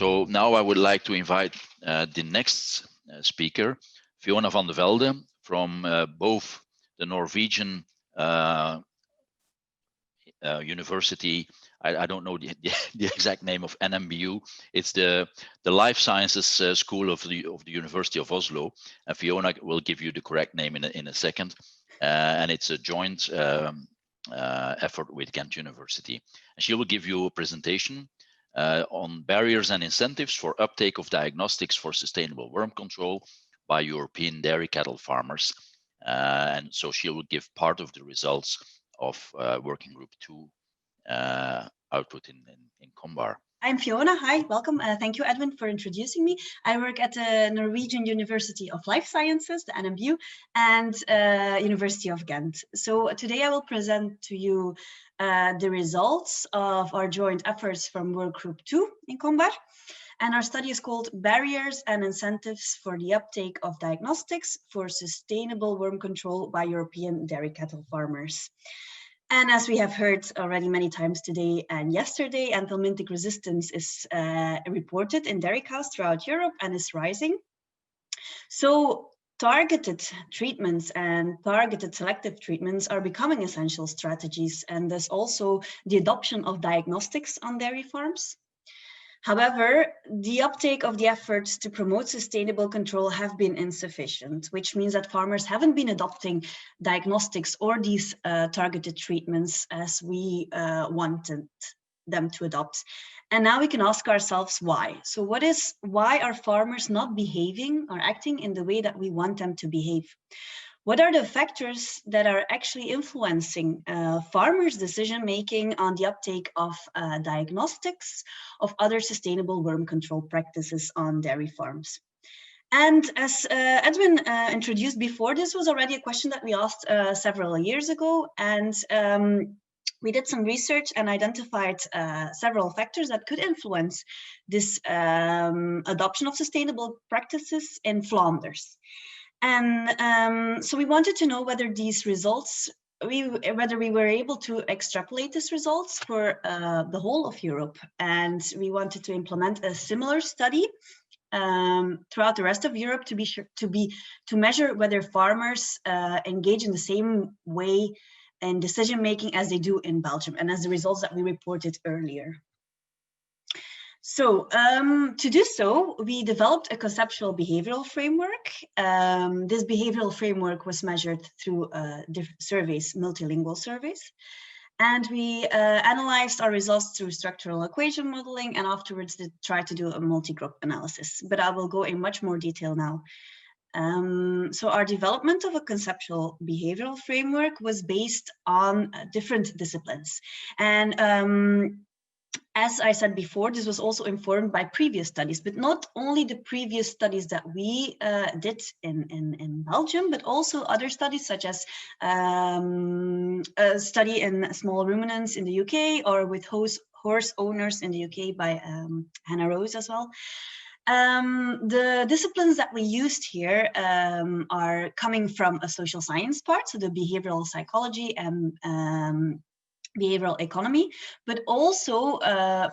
So now I would like to invite the next speaker, Fiona Van Velde, from both the Norwegian university. I don't know the exact name of NMBU. It's the Life Sciences School of the University of Oslo. And Fiona will give you the correct name in a second. And it's a joint effort with Ghent University. And she will give you a presentation on barriers and incentives for uptake of diagnostics for sustainable worm control by European dairy cattle farmers. And so she will give part of the results of working group 2 output in Combar. I'm Fiona. Hi, welcome. Thank you, Edwin, for introducing me. I work at the Norwegian University of Life Sciences, the NMBU, and University of Ghent. So today I will present to you the results of our joint efforts from work group 2 in Combar. And our study is called Barriers and Incentives for the Uptake of Diagnostics for Sustainable Worm Control by European Dairy Cattle Farmers. And as we have heard already many times today and yesterday, anthelmintic resistance is reported in dairy cows throughout Europe and is rising. So targeted treatments and targeted selective treatments are becoming essential strategies, and thus also the adoption of diagnostics on dairy farms. However, the uptake of the efforts to promote sustainable control have been insufficient, which means that farmers haven't been adopting diagnostics or these targeted treatments as we wanted them to adopt. And now we can ask ourselves why. So why are farmers not behaving or acting in the way that we want them to behave? What are the factors that are actually influencing farmers' decision-making on the uptake of diagnostics of other sustainable worm control practices on dairy farms? And as Edwin introduced before, this was already a question that we asked several years ago. And we did some research and identified several factors that could influence this adoption of sustainable practices in Flanders. And so we wanted to know whether these results, whether we were able to extrapolate these results for the whole of Europe. And we wanted to implement a similar study throughout the rest of Europe to measure whether farmers engage in the same way in decision making as they do in Belgium, and as the results that we reported earlier. So to do so, we developed a conceptual behavioral framework. This behavioral framework was measured through surveys, multilingual surveys. And we analyzed our results through structural equation modeling, and afterwards tried to do a multi-group analysis. But I will go in much more detail now. So our development of a conceptual behavioral framework was based on different disciplines. And as I said before, this was also informed by previous studies, but not only the previous studies that we did in Belgium, but also other studies such as a study in small ruminants in the UK, or with horse owners in the UK by Hannah Rose as well. The disciplines that we used here are coming from a social science part, so the behavioral psychology and behavioral economy, but also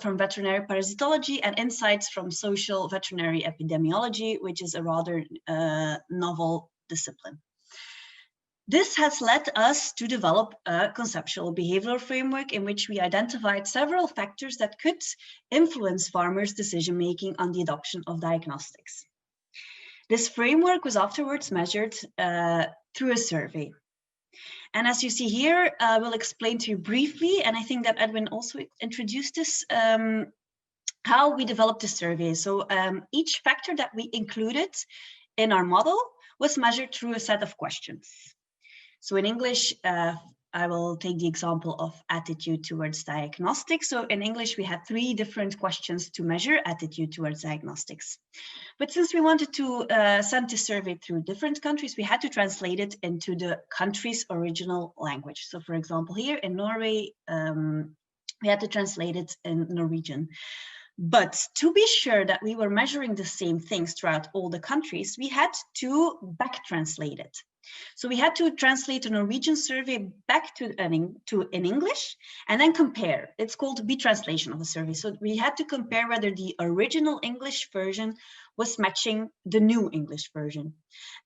from veterinary parasitology and insights from social veterinary epidemiology, which is a rather novel discipline. This has led us to develop a conceptual behavioral framework in which we identified several factors that could influence farmers' decision-making on the adoption of diagnostics. This framework was afterwards measured through a survey. And as you see here, I will explain to you briefly, and I think that Edwin also introduced this, how we developed the survey. So each factor that we included in our model was measured through a set of questions. So in English, I will take the example of attitude towards diagnostics. So in English, we had 3 different questions to measure attitude towards diagnostics. But since we wanted to send the survey through different countries, we had to translate it into the country's original language. So for example, here in Norway, we had to translate it in Norwegian. But to be sure that we were measuring the same things throughout all the countries, we had to back translate it. So we had to translate a Norwegian survey back to in English and then compare. It's called B-translation of the survey. So we had to compare whether the original English version was matching the new English version.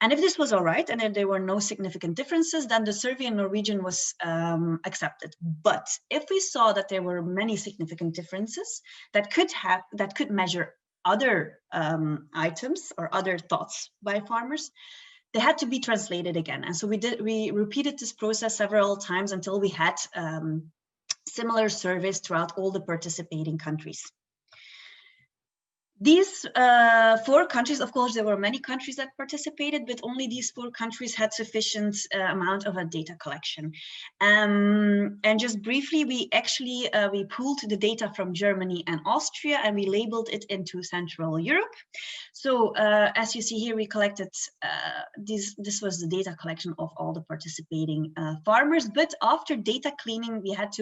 And if this was all right, and if there were no significant differences, then the survey in Norwegian was accepted. But if we saw that there were many significant differences that could measure other items or other thoughts by farmers, they had to be translated again. And so we repeated this process several times until we had similar surveys throughout all the participating countries. These 4 countries, of course, there were many countries that participated, but only these 4 countries had sufficient amount of a data collection. And just briefly, we actually we pooled the data from Germany and Austria, and we labeled it into Central Europe. So as you see here, we collected this was the data collection of all the participating farmers. But after data cleaning, we had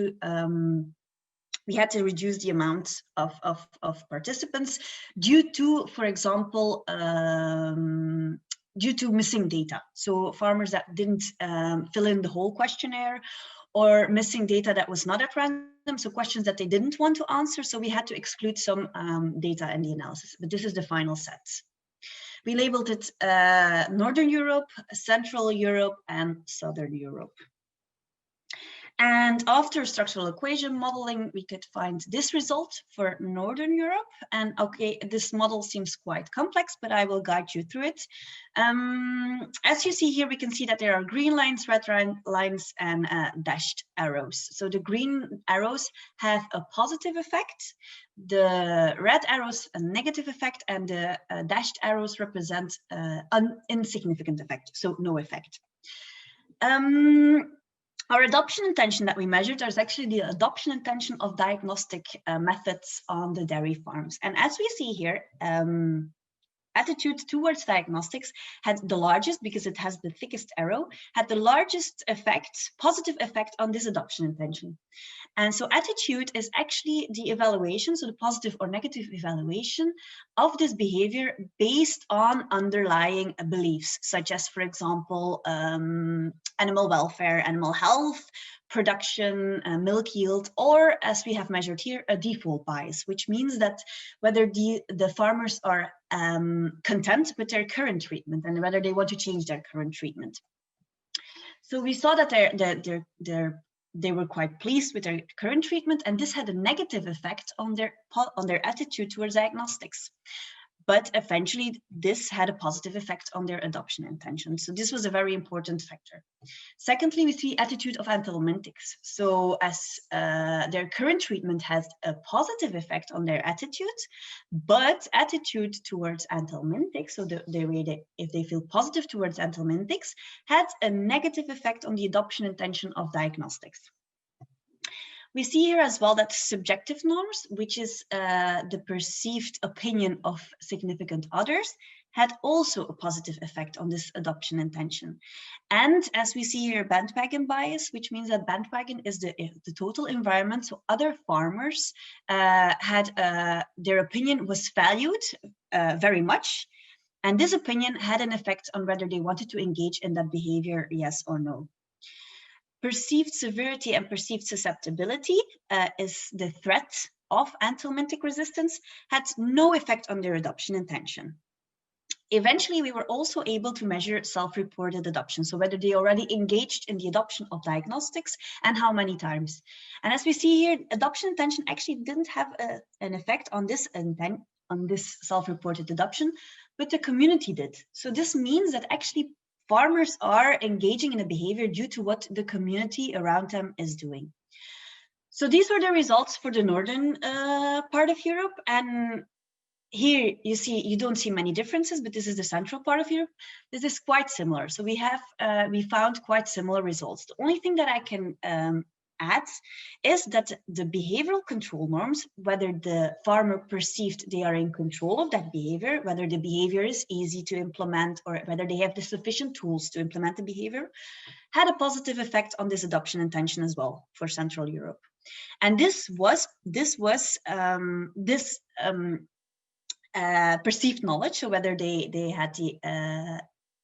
to reduce the amount of participants due to, for example, due to missing data. So farmers that didn't fill in the whole questionnaire, or missing data that was not at random, so questions that they didn't want to answer. So we had to exclude some data in the analysis, but this is the final set. We labeled it Northern Europe, Central Europe, and Southern Europe. And after structural equation modeling, we could find this result for Northern Europe. And okay, this model seems quite complex, but I will guide you through it. As you see here, we can see that there are green lines, red lines, and dashed arrows. So the green arrows have a positive effect, the red arrows a negative effect, and the dashed arrows represent an insignificant effect, so no effect. Our adoption intention that we measured is actually the adoption intention of diagnostic methods on the dairy farms. And as we see here, attitude towards diagnostics had the largest, because it has the thickest arrow, had the largest effect, positive effect on this adoption intention. And so attitude is actually the evaluation, so the positive or negative evaluation of this behavior based on underlying beliefs, such as, for example, animal welfare, animal health, production, milk yield, or as we have measured here, a default bias, which means that whether the farmers are content with their current treatment and whether they want to change their current treatment. So we saw that they were quite pleased with their current treatment, and this had a negative effect on their attitude towards diagnostics. But eventually, this had a positive effect on their adoption intention. So this was a very important factor. Secondly, we see attitude of anthelmintics. So as their current treatment has a positive effect on their attitude, but attitude towards anthelmintics, so if they feel positive towards anthelmintics, had a negative effect on the adoption intention of diagnostics. We see here as well that subjective norms, which is the perceived opinion of significant others, had also a positive effect on this adoption intention. And as we see here, bandwagon bias, which means that bandwagon is the total environment. So other farmers had their opinion was valued very much. And this opinion had an effect on whether they wanted to engage in that behavior, yes or no. Perceived severity and perceived susceptibility is the threat of anthelmintic resistance, had no effect on their adoption intention. Eventually, we were also able to measure self-reported adoption, so whether they already engaged in the adoption of diagnostics and how many times. And as we see here, adoption intention actually didn't have an effect on this self-reported adoption, but the community did. So this means that actually farmers are engaging in a behavior due to what the community around them is doing. So these were the results for the northern part of Europe. And here you see, you don't see many differences, but this is the central part of Europe. This is quite similar. So we found quite similar results. The only thing that I can add is that the behavioral control norms, whether the farmer perceived they are in control of that behavior, whether the behavior is easy to implement, or whether they have the sufficient tools to implement the behavior, had a positive effect on this adoption intention as well for Central Europe. And this was perceived knowledge, so whether they had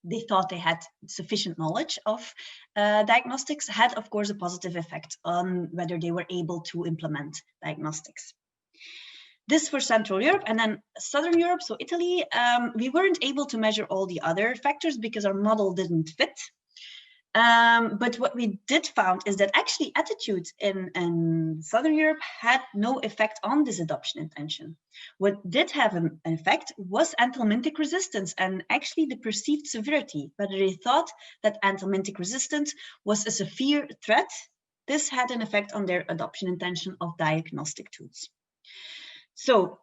they thought they had sufficient knowledge of diagnostics, had, of course, a positive effect on whether they were able to implement diagnostics. This for Central Europe, and then Southern Europe, so Italy, we weren't able to measure all the other factors because our model didn't fit. But what we did found is that actually attitude in Southern Europe had no effect on this adoption intention. What did have an effect was anthelmintic resistance and actually the perceived severity. Whether they thought that anthelmintic resistance was a severe threat, this had an effect on their adoption intention of diagnostic tools. So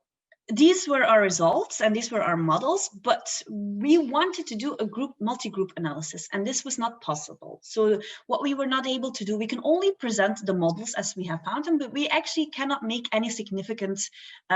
these were our results and these were our models, but we wanted to do a multi-group analysis, and this was not possible. So what we were not able to do, we can only present the models as we have found them, but we actually cannot make any significant, we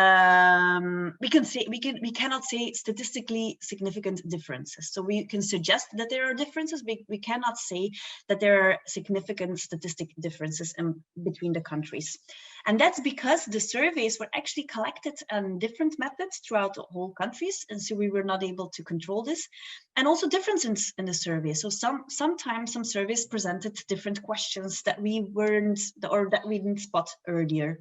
cannot say statistically significant differences. So we can suggest that there are differences, but we cannot say that there are significant statistic differences between the countries. And that's because the surveys were actually collected on different methods throughout the whole countries. And so we were not able to control this. And also differences in the survey. So sometimes some surveys presented different questions that we weren't, or that we didn't spot earlier.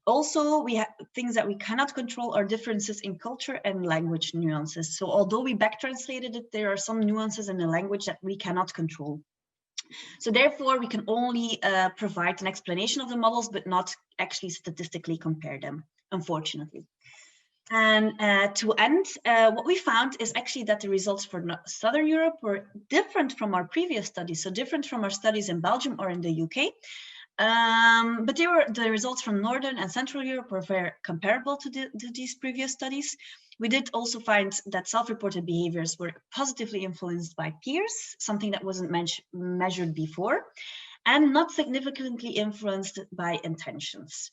Also, we have things that we cannot control are differences in culture and language nuances. So although we back translated it, there are some nuances in the language that we cannot control. So therefore, we can only provide an explanation of the models, but not actually statistically compare them, unfortunately. And to end, what we found is actually that the results for Southern Europe were different from our previous studies, so different from our studies in Belgium or in the UK. But the results from Northern and Central Europe were very comparable to these previous studies. We did also find that self-reported behaviors were positively influenced by peers, something that wasn't measured before, and not significantly influenced by intentions.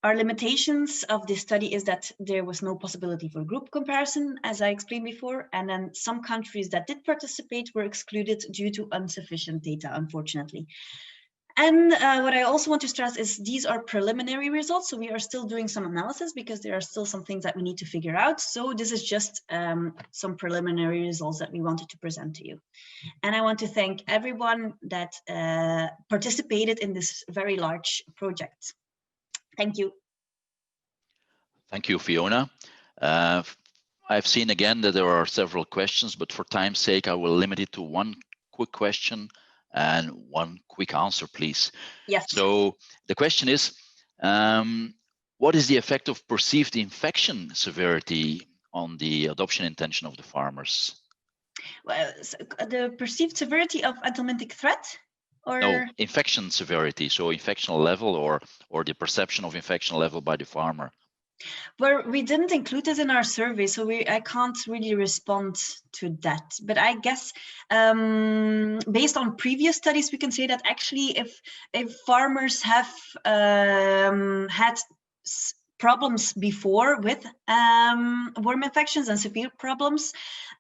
Our limitations of this study is that there was no possibility for group comparison, as I explained before, and then some countries that did participate were excluded due to insufficient data, unfortunately. And what I also want to stress is these are preliminary results. So we are still doing some analysis because there are still some things that we need to figure out. So this is just some preliminary results that we wanted to present to you. And I want to thank everyone that participated in this very large project. Thank you. Thank you, Fiona. I've seen again that there are several questions, but for time's sake, I will limit it to one quick question and one quick answer, please. Yes. So the question is, what is the effect of perceived infection severity on the adoption intention of the farmers? Well, the perceived severity of anthelmintic threat? Or... No, infection severity, so infection level or the perception of infection level by the farmer. Well, we didn't include this in our survey, so I can't really respond to that. But I guess based on previous studies, we can say that actually if farmers have had problems before with worm infections and severe problems,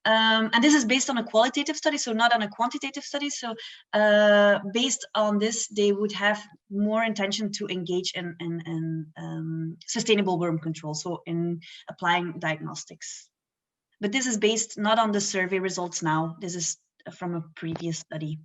and this is based on a qualitative study, so not on a quantitative study. So based on this, they would have more intention to engage in sustainable worm control, so in applying diagnostics. But this is based not on the survey results now. This is from a previous study.